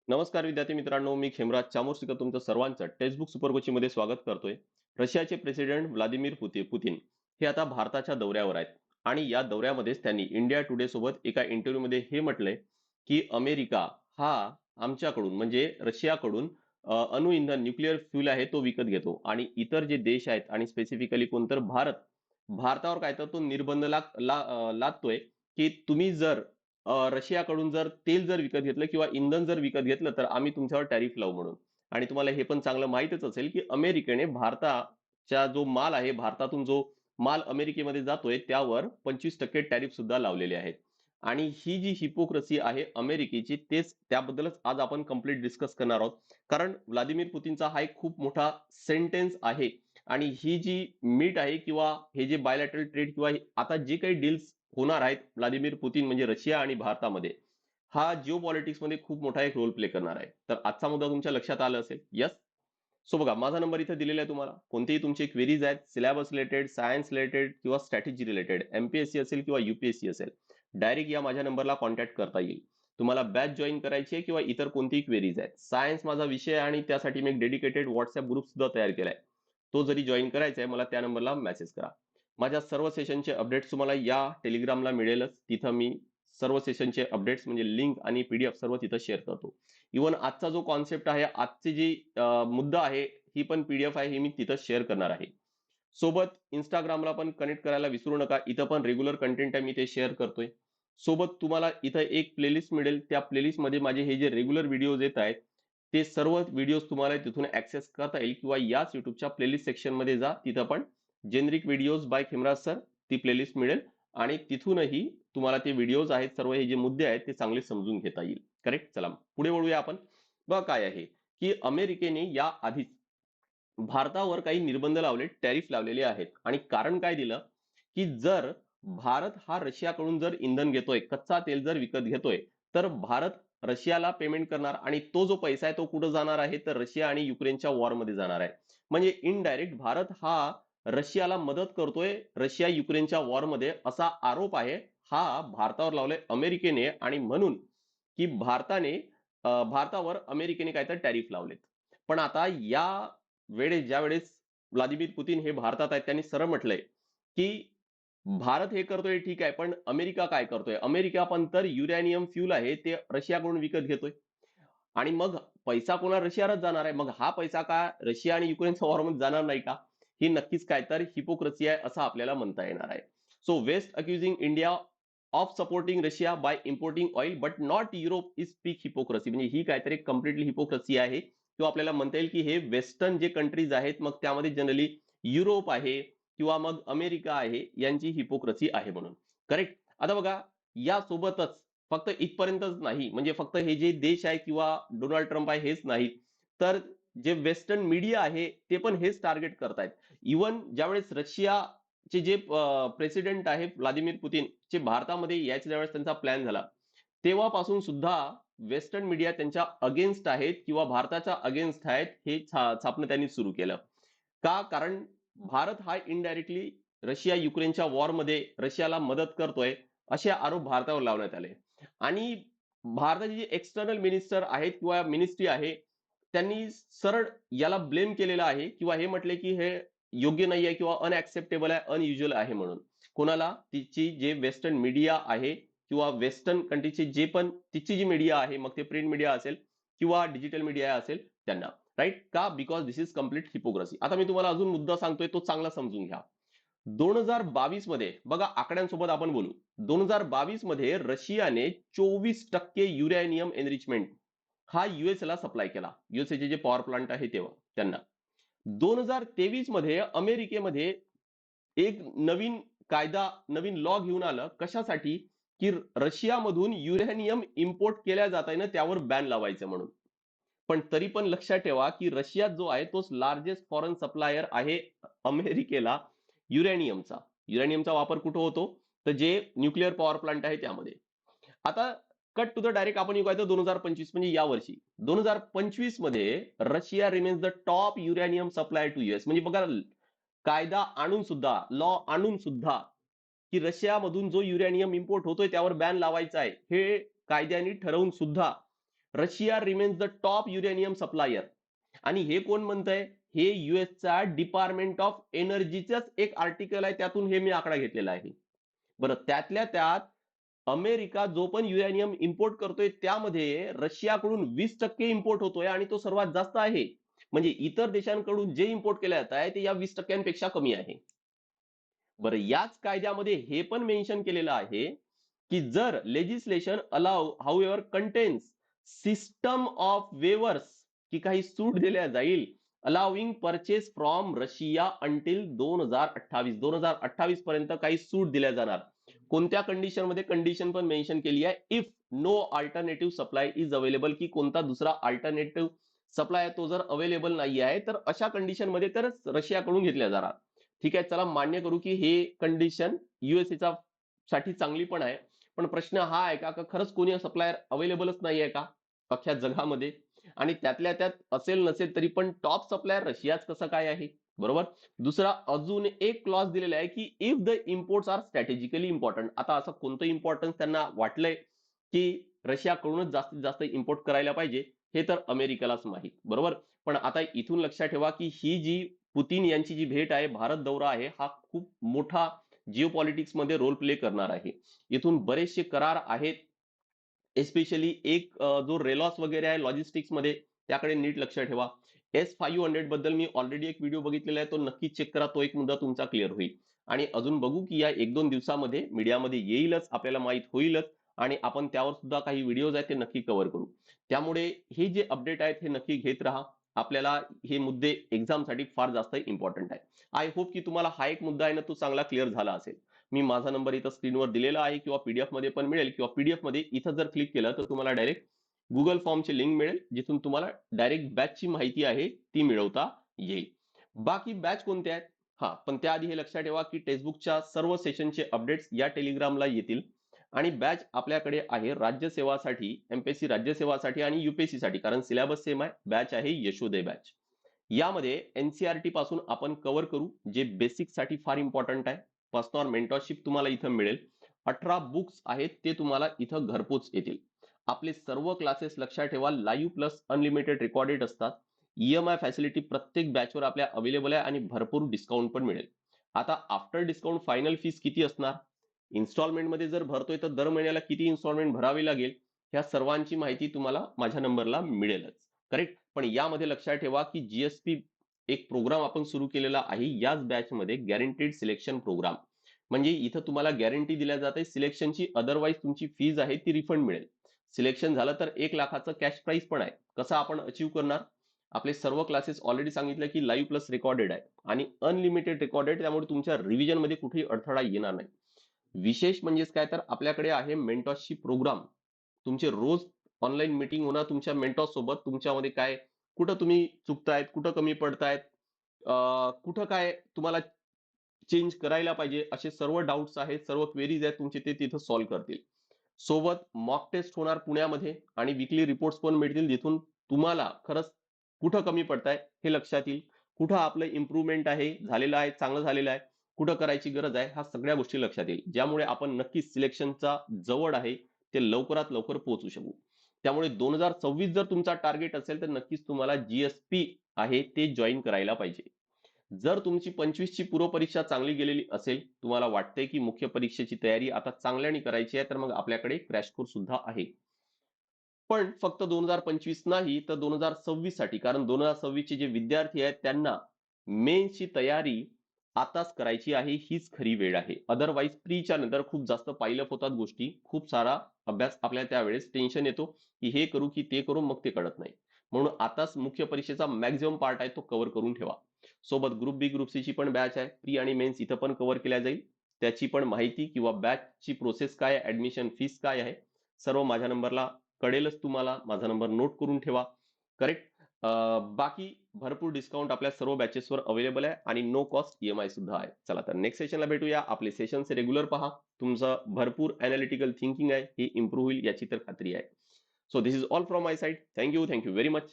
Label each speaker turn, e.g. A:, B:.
A: नमस्कार विद्यार्थी मित्रांनो, मी खेमराज चामोर्शीकर तुमचं सर्वांचं टेक्स्टबुक सुपर कोचिंगमध्ये स्वागत करतोय. रशियाचे प्रेसिडेंट व्लादिमीर पुतिन हे आता भारताच्या दौऱ्यावर आहेत आणि या दौऱ्यामध्येच त्यांनी इंडिया टुडे सोबत एका इंटरव्ह्यूमध्ये हे म्हटलंय की अमेरिका हा आमच्याकडून म्हणजे रशियाकडून अणुइंधन न्यूक्लिअर फ्यूल आहे तो विकत घेतो आणि इतर जे देश आहेत आणि स्पेसिफिकली कोणतर भारतावर काय तर तो निर्बंध लादतोय की तुम्ही जर रशियाकडून जर तेल जर विकत घेतलं किंवा इंधन जर विकत घेतलं तर आम्ही तुमच्यावर टॅरिफ लावू म्हणून. आणि तुम्हाला हे पण चांगलं माहितच असेल की अमेरिकेने भारताच्या जो माल आहे, भारतातून जो माल अमेरिकेमध्ये जातोय त्यावर 25% टॅरिफ सुद्धा लावलेले आहेत. आणि ही जी हिपोक्रसी आहे अमेरिकेची, तेच त्याबद्दलच आज आपण कम्प्लीट डिस्कस करणार आहोत. कारण व्लादिमीर पुतीनचा हा एक खूप मोठा सेंटेन्स आहे आणि ही जी मीट आहे किंवा हे जे बायलॅटरल ट्रेड किंवा आता जे काही डील्स होणार आहेत व्लादिमीर पुतीन म्हणजे रशिया आणि भारतामध्ये, हा जिओ पॉलिटिक्स मध्ये खूप मोठा एक रोल प्ले करणार आहे. तर आजचा मुद्दा तुमच्या लक्षात आला असेल. यस. सो बघा, माझा नंबर इथे दिलेला आहे तुम्हाला. कोणतेही तुमचे क्वेरीज आहेत सिलेबस रिलेटेड, सायन्स रिलेटेड किंवा स्ट्रॅटेजी रिलेटेड, एमपीएससी असेल किंवा युपीएससी असेल, डायरेक्ट या माझ्या नंबरला कॉन्टॅक्ट करता येईल. तुम्हाला बॅच जॉईन करायची आहे किंवा इतर कोणतीही क्वेरीज आहेत, सायन्स माझा विषय आहे आणि त्यासाठी मी एक डेडिकेटेड व्हॉट्सअप ग्रुप सुद्धा तयार केलाय. तो जरी जॉईन करायचा आहे मला त्या नंबरला मेसेज करा. माझ्या सर्व सेशनचे अपडेट्स तुम्हाला या टेलिग्रामला मिळेलच. तिथं मी सर्व सेशनचे अपडेट्स म्हणजे लिंक आणि पीडीएफ सर्व तिथं शेअर करतो. इव्हन आजचा जो कॉन्सेप्ट आहे, आजची जी मुद्दा आहे, ही पण पीडीएफ आहे, ही मी तिथं शेअर करणार आहे. सोबत इंस्टाग्रामला पण कनेक्ट करायला विसरू नका. इथं पण रेग्युलर कंटेंट आहे, मी ते शेअर करतोय. सोबत तुम्हाला इथं एक प्लेलिस्ट मिळेल. त्या प्लेलिस्ट मध्ये माझे हे जे रेग्युलर व्हिडिओज येत आहेत ते सर्व व्हिडिओज तुम्हाला तिथून ऍक्सेस करता येईल किंवा याच युट्यूबच्या प्लेलिस्ट सेक्शन मध्ये जा. तिथं पण generic videos by Khemraj sir ती प्लेलिस्ट मिळेल आणि तिथूनही तुम्हाला ते व्हिडिओज आहेत, सर्व हे जे मुद्दे आहेत ते चांगले समजून घेता येईल. करेक्ट. चला पुढे वळूया आपण. बघा काय आहे की अमेरिकेने या आधीच भारतावर काही निर्बंध लावले, टॅरिफ लावलेले आहेत. आणि कारण काय दिलं की जर भारत हा रशियाकडून जर इंधन घेतोय, कच्चा तेल जर विकत घेतोय, तर भारत रशियाला पेमेंट करणार आणि तो जो पैसा आहे तो कुठं जाणार आहे, तर रशिया आणि युक्रेनच्या वॉरमध्ये जाणार आहे. म्हणजे इनडायरेक्ट भारत हा रशियाला मदत करतोय रशिया युक्रेनच्या वॉरमध्ये, असा आरोप आहे हा भारतावर लावलाय अमेरिकेने. आणि म्हणून की भारतावर अमेरिकेने काय तर टॅरिफ लावलेत. पण आता या वेळेस ज्या वेळेस व्लादिमीर पुतीन हे भारतात आहेत, त्यांनी सरळ म्हटलंय की भारत हे करतोय ठीक आहे, पण अमेरिका काय करतोय? अमेरिका पण तर युरॅनियम फ्यूल आहे ते रशियाकडून विकत घेतोय. आणि मग पैसा कोणा रशियालाच जाणार आहे. मग हा पैसा का रशिया आणि युक्रेनच्या वॉरमध्ये जाणार नाही का? ही नक्कीच काय तर हिपोक्रसी आहे असं आपल्याला म्हणता येणार आहे. So west accusing India of supporting Russia by importing oil but not Europe is speak hypocrisy. म्हणजे ही काहीतरी कम्प्लिटली हिपोक्रसी आहे किंवा आपल्याला म्हणता येईल की हे वेस्टर्न जे कंट्रीज आहेत, मग त्यामध्ये जनरली युरोप आहे किंवा मग अमेरिका आहे, यांची हिपोक्रसी आहे म्हणून. करेक्ट. आता बघा, यासोबतच फक्त इथपर्यंतच नाही, म्हणजे फक्त हे जे देश आहे किंवा डोनाल्ड ट्रम्प आहे हेच नाही, तर जे वेस्टर्न मीडिया आहे ते पण हेच टार्गेट करतायत. इव्हन ज्यावेळेस रशियाचे जे प्रेसिडेंट आहे व्लादिमीर पुतीन जे भारतामध्ये यायच्या ज्यावेळेस त्यांचा प्लॅन झाला, तेव्हापासून सुद्धा वेस्टर्न मीडिया त्यांच्या अगेन्स्ट आहेत किंवा भारताच्या अगेन्स्ट आहेत हे छापणं त्यांनी सुरू केलं. का? कारण भारत हा इनडायरेक्टली रशिया युक्रेनच्या वॉरमध्ये रशियाला मदत करतोय, असे आरोप भारतावर लावण्यात आले. आणि भारताचे जे एक्सटर्नल मिनिस्टर आहेत किंवा मिनिस्ट्री आहे, त्यांनी सरळ याला ब्लेम केलेलं आहे किंवा हे म्हटले की हे योग्य नाही आहे किंवा अनऍक्सेप्टेबल आहे, अनयुज्युअल आहे म्हणून. कोणाला? तिची जे वेस्टर्न मीडिया आहे किंवा वेस्टर्न कंट्रीचे जे पण तिची जी मीडिया आहे, मग ते प्रिंट मीडिया असेल किंवा डिजिटल मीडिया असेल त्यांना. राईट. का? Because this is complete hypocrisy. आता मी तुम्हाला अजून मुद्दा सांगतोय तो चांगला समजून घ्या. 2022 मध्ये बघा, आकड्यांसोबत आपण बोलू. 2022 मध्ये रशियाने 24% युरॅनियम एनरिचमेंट हा युएसला सप्लाय केला. युएसचे जे पॉवर प्लांट आहे तेव्हा त्यांना. 2023 मध्ये अमेरिकेमध्ये एक नवीन कायदा, नवीन लॉ घेऊन आलं. कशासाठी? की रशियामधून युरॅनियम इम्पोर्ट केल्या जात आहे ना, त्यावर बॅन लावायचं म्हणून. पण तरी पण लक्षात ठेवा की रशिया जो आहे तोच लार्जेस्ट फॉरेन सप्लायर आहे अमेरिकेला युरॅनियमचा. युरॅनियमचा वापर कुठं होतो? तर जे न्यूक्लिअर पॉवर प्लांट आहे त्यामध्ये. आता कट टू द डायरेक्ट आपण येऊ काय तर 2025 म्हणजे या वर्षी 2025 मध्ये Russia remains the top uranium supplier to US. म्हणजे बघा, कायदा आणून सुद्धा, लॉ आणून सुद्धा की रशियामधून जो युरॅनियम इम्पोर्ट होतोय त्यावर बॅन लावायचा आहे, हे कायद्याने ठरवून सुद्धा Russia remains the top uranium supplier. आणि हे कोण म्हणतंय? हे युएसचा डिपार्टमेंट ऑफ एनर्जीचाच एक आर्टिकल आहे, त्यातून हे मी आकडा घेतलेला आहे. बरं, त्यातल्या त्यात अमेरिका जो पण युरेनियम इम्पोर्ट करतोय त्यामध्ये रशियाकडून 20% इम्पोर्ट होतोय आणि तो सर्वात जास्त आहे. म्हणजे इतर देशांकडून जे इम्पोर्ट केलं जात आहे ते या 20% कमी आहे. बरं, याच कायद्यामध्ये हे पण मेन्शन केलेलं आहे की जर legislation allow however contains system of waivers, की काही सूट दिल्या जाईल allowing purchase from Russia until 2028 पर्यंत काही सूट दिल्या जाणार. कोणत्या कंडिशन मध्ये? कंडिशन पण मेन्शन केली आहे, if no alternative supply is available, की कोणता दुसरा अल्टरनेटिव्ह सप्लाय तो जर अवेलेबल नाही आहे तर अशा कंडिशन मध्ये तर रशियाकडून घेतल्या जाणार. ठीक आहे, चला मान्य करू की हे कंडिशन युएसएचा साठी चांगली पण आहे. पण प्रश्न हा आहे का खरंच कोणी सप्लायर अवेलेबलच नाही आहे का अख्ख्या जगामध्ये? आणि त्यातल्या त्यात असेल नसेल तरी पण टॉप सप्लायर रशियाच कसं काय आहे? बरोबर. दुसरा अजून एक क्लॉज दिलेला आहे की if the imports are strategically important. आता असं कोणतं इम्पॉर्टन्स त्यांना वाटलंय की रशियाकडूनच जास्तीत जास्त इम्पोर्ट करायला पाहिजे, हे तर अमेरिकेलाच माहीत. बरोबर. पण आता इथून लक्षात ठेवा की ही जी पुतीन यांची जी भेट आहे, भारत दौरा आहे, हा खूप मोठा जिओ पॉलिटिक्स मध्ये रोल प्ले करणार आहे. इथून बरेचसे करार आहेत. एस्पेशली एक जो रेलॉस वगैरे आहे लॉजिस्टिक्स मध्ये, त्याकडे नीट लक्ष ठेवा. S500 बद्दल मी ऑलरेडी एक व्हिडिओ बघितलेला आहे, तो नक्की चेक करा, तो एक मुद्दा तुमचा क्लिअर होईल. आणि अजून बघू की या 1-2 दिवसामध्ये मीडियामध्ये येईलच, आपल्याला माहित होईलच आणि आपण त्यावर सुद्धा काही व्हिडिओज आहेत ते नक्की कव्हर करू. त्यामुळे हे जे अपडेट आहेत हे नक्की घेत राहा. आपल्याला हे मुद्दे एक्झामसाठी फार जास्त इम्पॉर्टंट आहे. आय होप की तुम्हाला हा एक मुद्दा आहे ना तो चांगला क्लिअर झाला असेल. मी माझा नंबर इथं स्क्रीनवर दिलेला आहे किंवा पीडीएफ मध्ये पण मिळेल, किंवा पीडीएफ मध्ये इथं जर क्लिक केलं तर तुम्हाला डायरेक्ट गुगल फॉर्मची लिंक मिळेल, जिथून तुम्हाला डायरेक्ट बॅचची माहिती आहे ती मिळवता येईल. बाकी बॅच कोणत्या आहेत? हा, पण त्याआधी हे लक्षात ठेवा की टेक्स्टबुकच्या सर्व सेशनचे अपडेट्स या टेलिग्रामला येतील. आणि बॅच आपल्याकडे आहे राज्यसेवासाठी, एमपीएससी राज्यसेवासाठी आणि युपीएससी साठी, कारण सिलेबस सेम आहे. बॅच आहे यशोदय बॅच. यामध्ये एनसीईआरटी पासून आपण कव्हर करू, जे बेसिक साठी फार इम्पॉर्टंट आहे. पर्सनल मेंटरशिप तुम्हाला इथं मिळेल. 18 बुक्स आहेत ते तुम्हाला इथं घरपोच येतील. आपले सर्व क्लासेस लक्षात ठेवा लाईव्ह प्लस अनलिमिटेड रेकॉर्डेड असतात. ईएमआय फॅसिलिटी प्रत्येक बॅचवर आपल्या अवेलेबल आहे आणि भरपूर डिस्काउंट पण मिळेल. आता आफ्टर डिस्काउंट फायनल फीस किती असणार? इन्स्टॉलमेंट मध्ये जर भरतोय तर दर महिन्याला किती इन्स्टॉलमेंट भरावी लागेल, ह्या सर्वांची माहिती तुम्हाला माझ्या नंबरला मिळेलच. करेक्ट. पण यामध्ये लक्षात ठेवा की जीएसपी एक प्रोग्राम आपण सुरू केलेला आहे याच बॅच मध्ये, गॅरंटीड सिलेक्शन प्रोग्राम. म्हणजे इथं तुम्हाला गॅरंटी दिल्या जाते सिलेक्शनची, अदरवाईज तुमची फीज आहे ती रिफंड मिळेल. सिलेक्शन झालं तर 1 लाखाचं कॅश प्राइस पण आहे. कसं आपण अचीव्ह करणार? आपले सर्व क्लासेस ऑलरेडी सांगितलं की लाईव्ह प्लस रेकॉर्डेड आहे आणि अनलिमिटेड रेकॉर्डेड, त्यामुळे तुमच्या रिव्हिजन मध्ये कुठेही अडथळा येणार नाही. विशेष म्हणजेच काय तर आपल्याकडे आहे मेंटॉरशिप प्रोग्राम. तुमचे रोज ऑनलाईन मीटिंग होणार तुमच्या मेंटॉर सोबत. तुमच्यामध्ये काय, कुठं तुम्ही चुकतायत, कुठं कमी पडतायत, कुठं काय तुम्हाला चेंज करायला पाहिजे, असे सर्व डाऊट्स आहेत, सर्व क्वेरीज आहेत तुमचे, ते तिथं सॉल्व्ह करतील. सोबत मॉक टेस्ट होणार पुण्यामध्ये आणि वीकली रिपोर्ट्स पण मिळतील, जिथून तुम्हाला खरंच कुठं कमी पडताय हे लक्षात येईल. कुठं आपलं इम्प्रूव्हमेंट आहे, झालेलं आहे, चांगलं झालेलं आहे, कुठं करायची गरज आहे, ह्या सगळ्या गोष्टी लक्षात येईल. ज्यामुळे आपण नक्कीच सिलेक्शनचा जवळ आहे ते लवकरात लवकर पोहोचू शकू. त्यामुळे 2026 जर तुमचा टार्गेट असेल तर नक्कीच तुम्हाला जीएसपी आहे ते जॉईन करायला पाहिजे. जर तुमची 25 ची पूर्व परीक्षा चांगली गेलेली असेल, तुम्हाला वाटतंय की मुख्य परीक्षेची तयारी आता चांगल्याने करायची आहे, तर मग आपल्याकडे क्रॅश कोर्स सुद्धा आहे. पण फक्त 2025 नाही तर 2026 साठी, कारण 2026 चे जे विद्यार्थी आहेत त्यांना मेन्सची तयारी आताच करायची आहे, हीच खरी वेळ आहे. अदरवाईज प्रीच्या नंतर खूप जास्त पायलअप होतात गोष्टी, खूप सारा अभ्यास आपल्याला त्यावेळेस टेन्शन येतो की हे करू की ते करू, मग ते कळत नाही. म्हणून आताच मुख्य परीक्षेचा मॅक्झिमम पार्ट आहे तो कव्हर करून ठेवा. सोबत ग्रुप बी ग्रुप सी ची पण बॅच आहे, प्री आणि मेन्स इथं पण कव्हर केल्या जाईल. त्याची पण माहिती किंवा बॅचची प्रोसेस काय आहे, ऍडमिशन फीस काय आहे, सर्व माझ्या नंबरला कळेलच तुम्हाला. माझा नंबर नोट करून ठेवा. करेक्ट. बाकी भरपूर डिस्काउंट आपल्या सर्व बॅचेसवर अवेलेबल आहे आणि नो कॉस्ट ईएमआय सुद्धा आहे. चला तर नेक्स्ट सेशनला भेटूया. आपले सेशन्स रेग्युलर पहा. तुमचं भरपूर अनालिटिकल थिंकिंग आहे हे इम्प्रूव्ह होईल याची तर खात्री आहे. So this is all from my side. Thank you very much.